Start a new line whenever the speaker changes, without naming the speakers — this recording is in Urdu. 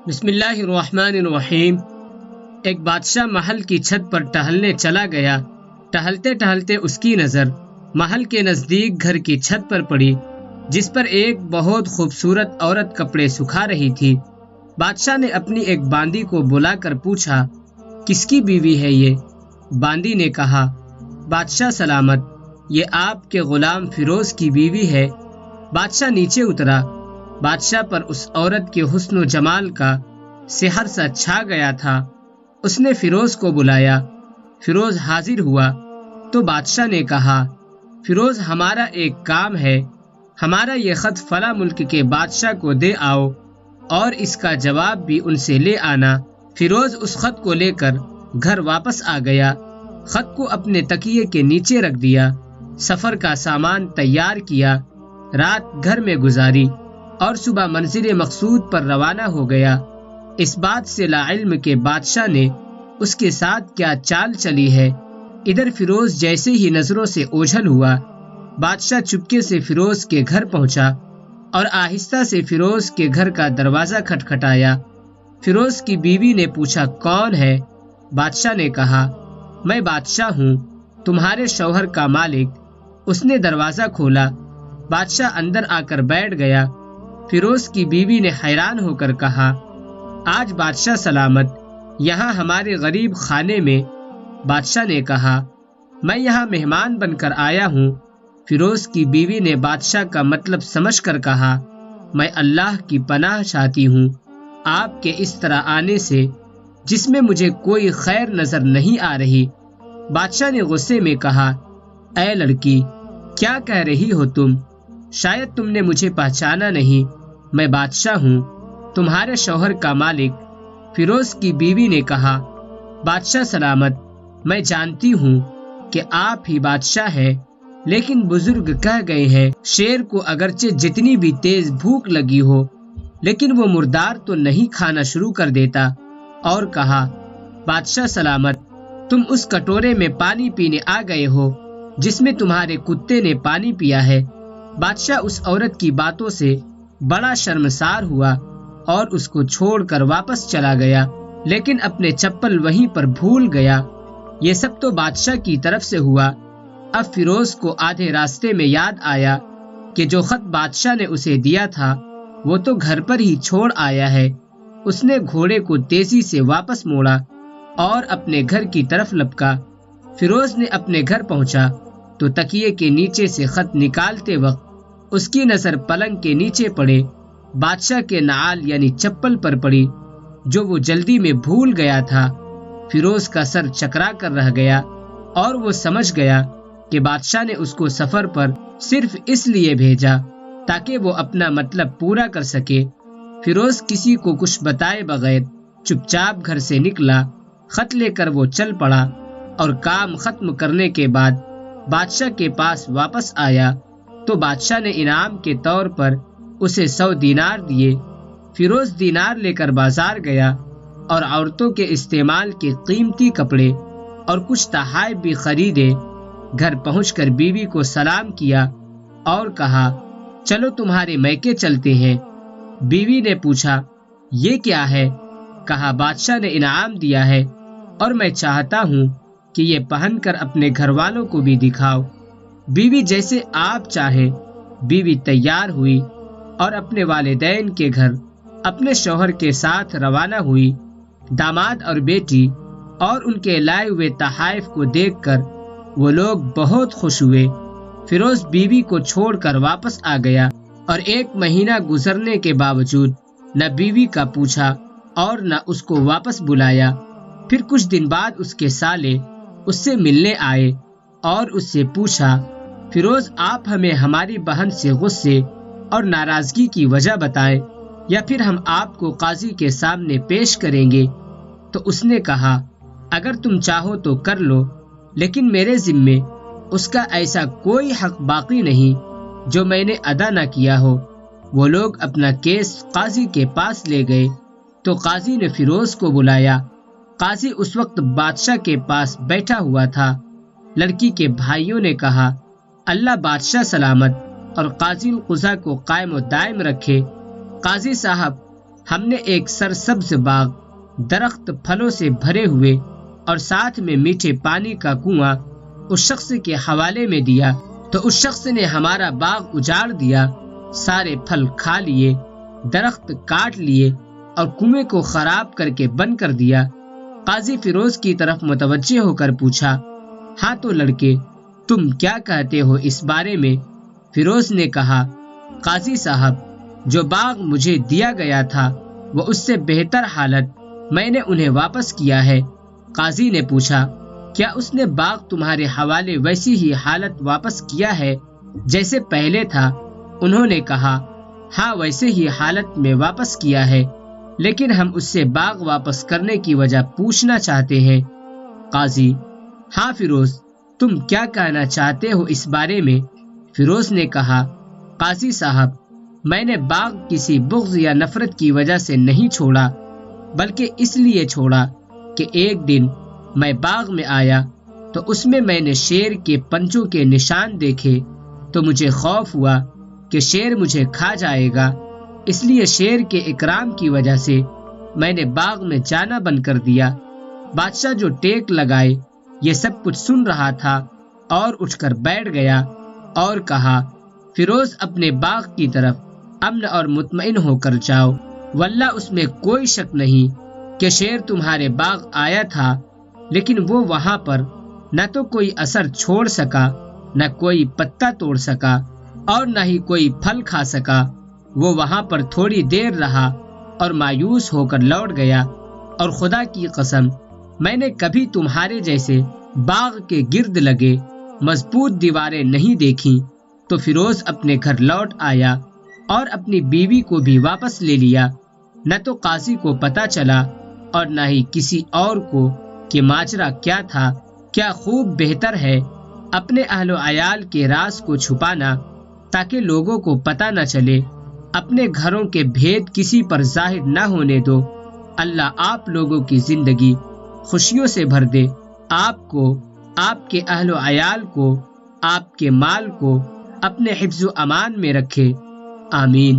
بسم اللہ الرحمن الرحیم۔ ایک بادشاہ محل کی چھت پر ٹہلنے چلا گیا۔ ٹہلتے ٹہلتے اس کی نظر محل کے نزدیک گھر کی چھت پر پڑی، جس پر ایک بہت خوبصورت عورت کپڑے سکھا رہی تھی۔ بادشاہ نے اپنی ایک باندی کو بلا کر پوچھا، کس کی بیوی ہے یہ؟ باندی نے کہا، بادشاہ سلامت، یہ آپ کے غلام فیروز کی بیوی ہے۔ بادشاہ نیچے اترا۔ بادشاہ پر اس عورت کے حسن و جمال کا سحر سا چھا گیا تھا۔ اس نے فیروز کو بلایا۔ فیروز حاضر ہوا تو بادشاہ نے کہا، فیروز، ہمارا ایک کام ہے، ہمارا یہ خط فلاں ملک کے بادشاہ کو دے آؤ اور اس کا جواب بھی ان سے لے آنا۔ فیروز اس خط کو لے کر گھر واپس آ گیا۔ خط کو اپنے تکیے کے نیچے رکھ دیا، سفر کا سامان تیار کیا، رات گھر میں گزاری اور صبح منزل مقصود پر روانہ ہو گیا۔ اس بات سے لا علم کہ بادشاہ نے اس کے ساتھ کیا چال چلی ہے۔ ادھر فیروز جیسے ہی نظروں سے اوجھل ہوا، بادشاہ چپکے سے فیروز کے گھر پہنچا اور آہستہ سے فیروز کے گھر کا دروازہ کھٹکھٹایا۔ فیروز کی بیوی نے پوچھا، کون ہے؟ بادشاہ نے کہا، میں بادشاہ ہوں، تمہارے شوہر کا مالک۔ اس نے دروازہ کھولا۔ بادشاہ اندر آ کر بیٹھ گیا۔ فیروز کی بیوی نے حیران ہو کر کہا، آج بادشاہ سلامت یہاں ہمارے غریب خانے میں؟ بادشاہ نے کہا، میں یہاں مہمان بن کر آیا ہوں۔ فیروز کی بیوی نے بادشاہ کا مطلب سمجھ کر کہا، میں اللہ کی پناہ چاہتی ہوں آپ کے اس طرح آنے سے، جس میں مجھے کوئی خیر نظر نہیں آ رہی۔ بادشاہ نے غصے میں کہا، اے لڑکی، کیا کہہ رہی ہو تم؟ شاید تم نے مجھے پہچانا نہیں، میں بادشاہ ہوں، تمہارے شوہر کا مالک۔ فیروز کی بیوی نے کہا، بادشاہ سلامت، میں جانتی ہوں کہ آپ ہی بادشاہ ہے، لیکن بزرگ کہہ گئے ہیں، شیر کو اگرچہ جتنی بھی تیز بھوک لگی ہو، لیکن وہ مردار تو نہیں کھانا شروع کر دیتا۔ اور کہا، بادشاہ سلامت، تم اس کٹورے میں پانی پینے آ گئے ہو جس میں تمہارے کتے نے پانی پیا ہے۔ بادشاہ اس عورت کی باتوں سے بڑا شرمسار ہوا اور اس کو چھوڑ کر واپس چلا گیا، لیکن اپنے چپل وہیں پر بھول گیا۔ یہ سب تو بادشاہ کی طرف سے ہوا۔ اب فیروز کو آدھے راستے میں یاد آیا کہ جو خط بادشاہ نے اسے دیا تھا وہ تو گھر پر ہی چھوڑ آیا ہے۔ اس نے گھوڑے کو تیزی سے واپس موڑا اور اپنے گھر کی طرف لپکا۔ فیروز نے اپنے گھر پہنچا تو تکیے کے نیچے سے خط نکالتے وقت اس کی نظر پلنگ کے نیچے پڑے بادشاہ کے نعال یعنی چپل پر پڑی، جو وہ جلدی میں بھول گیا تھا۔ فیروز کا سر چکرا کر رہ گیا اور وہ سمجھ گیا کہ بادشاہ نے اس کو سفر پر صرف اس لیے بھیجا تاکہ وہ اپنا مطلب پورا کر سکے۔ فیروز کسی کو کچھ بتائے بغیر چپ چاپ گھر سے نکلا۔ خط لے کر وہ چل پڑا اور کام ختم کرنے کے بعد بادشاہ کے پاس واپس آیا تو بادشاہ نے انعام کے طور پر اسے 100 دینار دیے۔ فیروز دینار لے کر بازار گیا اور عورتوں کے استعمال کے قیمتی کپڑے اور کچھ تحائف بھی خریدے۔ گھر پہنچ کر بیوی کو سلام کیا اور کہا، چلو تمہارے میکے چلتے ہیں۔ بیوی نے پوچھا، یہ کیا ہے؟ کہا، بادشاہ نے انعام دیا ہے اور میں چاہتا ہوں کہ یہ پہن کر اپنے گھر والوں کو بھی دکھاؤ۔ بیوی، جیسے آپ چاہیں۔ بیوی تیار ہوئی اور اپنے والدین کے گھر اپنے شوہر کے ساتھ روانہ ہوئی۔ داماد اور بیٹی اور ان کے لائے ہوئے تحائف کو دیکھ کر وہ لوگ بہت خوش ہوئے۔ فیروز بیوی کو چھوڑ کر واپس آ گیا اور 1 مہینہ گزرنے کے باوجود نہ بیوی کا پوچھا اور نہ اس کو واپس بلایا۔ پھر کچھ دن بعد اس کے سالے اس سے ملنے آئے اور اس سے پوچھا، فیروز، آپ ہمیں ہماری بہن سے غصے اور ناراضگی کی وجہ بتائیں یا پھر ہم آپ کو قاضی کے سامنے پیش کریں گے۔ تو اس نے کہا، اگر تم چاہو تو کر لو، لیکن میرے ذمے اس کا ایسا کوئی حق باقی نہیں جو میں نے ادا نہ کیا ہو۔ وہ لوگ اپنا کیس قاضی کے پاس لے گئے تو قاضی نے فیروز کو بلایا۔ قاضی اس وقت بادشاہ کے پاس بیٹھا ہوا تھا۔ لڑکی کے بھائیوں نے کہا، اللہ بادشاہ سلامت اور قاضی القضاء کو قائم و دائم رکھے۔ قاضی صاحب، ہم نے ایک سرسبز باغ، درخت پھلوں سے بھرے ہوئے اور ساتھ میں میٹھے پانی کا کنواں اس شخص کے حوالے میں دیا تو اس شخص نے ہمارا باغ اجاڑ دیا، سارے پھل کھا لیے، درخت کاٹ لیے اور کنویں کو خراب کر کے بند کر دیا۔ قاضی فیروز کی طرف متوجہ ہو کر پوچھا، ہاں تو لڑکے، تم کیا کہتے ہو اس بارے میں؟ فیروز نے کہا، قاضی صاحب، جو باغ مجھے دیا گیا تھا وہ اس سے بہتر حالت میں نے انہیں واپس کیا ہے۔ قاضی نے پوچھا، کیا اس نے باغ تمہارے حوالے ویسی ہی حالت واپس کیا ہے جیسے پہلے تھا؟ انہوں نے کہا، ہاں ویسے ہی حالت میں واپس کیا ہے، لیکن ہم اس سے باغ واپس کرنے کی وجہ پوچھنا چاہتے ہیں۔ قاضی، ہاں فیروز، تم کیا کہنا چاہتے ہو اس بارے میں؟ فیروز نے کہا، قاضی صاحب، میں نے باغ کسی بغض یا نفرت کی وجہ سے نہیں چھوڑا، بلکہ اس لیے چھوڑا کہ ایک دن میں باغ میں آیا تو اس میں نے شیر کے پنجوں کے نشان دیکھے تو مجھے خوف ہوا کہ شیر مجھے کھا جائے گا، اس لیے شیر کے اکرام کی وجہ سے میں نے باغ میں جانا بند کر دیا۔ بادشاہ جو ٹیک لگائے یہ سب کچھ سن رہا تھا اور اٹھ کر بیٹھ گیا اور کہا، فیروز، اپنے باغ کی طرف امن اور مطمئن ہو کر جاؤ، واللہ اس میں کوئی شک نہیں کہ شیر تمہارے باغ آیا تھا، لیکن وہ وہاں پر نہ تو کوئی اثر چھوڑ سکا، نہ کوئی پتا توڑ سکا اور نہ ہی کوئی پھل کھا سکا۔ وہ وہاں پر تھوڑی دیر رہا اور مایوس ہو کر لوٹ گیا، اور خدا کی قسم میں نے کبھی تمہارے جیسے باغ کے گرد لگے مضبوط دیواریں نہیں دیکھیں۔ تو فیروز اپنے گھر لوٹ آیا اور اپنی بیوی کو بھی واپس لے لیا۔ نہ تو قاضی کو پتہ چلا اور نہ ہی کسی اور کو کہ ماجرا کیا تھا۔ کیا خوب بہتر ہے اپنے اہل و عیال کے راز کو چھپانا تاکہ لوگوں کو پتہ نہ چلے۔ اپنے گھروں کے بھید کسی پر ظاہر نہ ہونے دو۔ اللہ آپ لوگوں کی زندگی خوشیوں سے بھر دے، آپ کو، آپ کے اہل و عیال کو، آپ کے مال کو اپنے حفظ و امان میں رکھے، آمین۔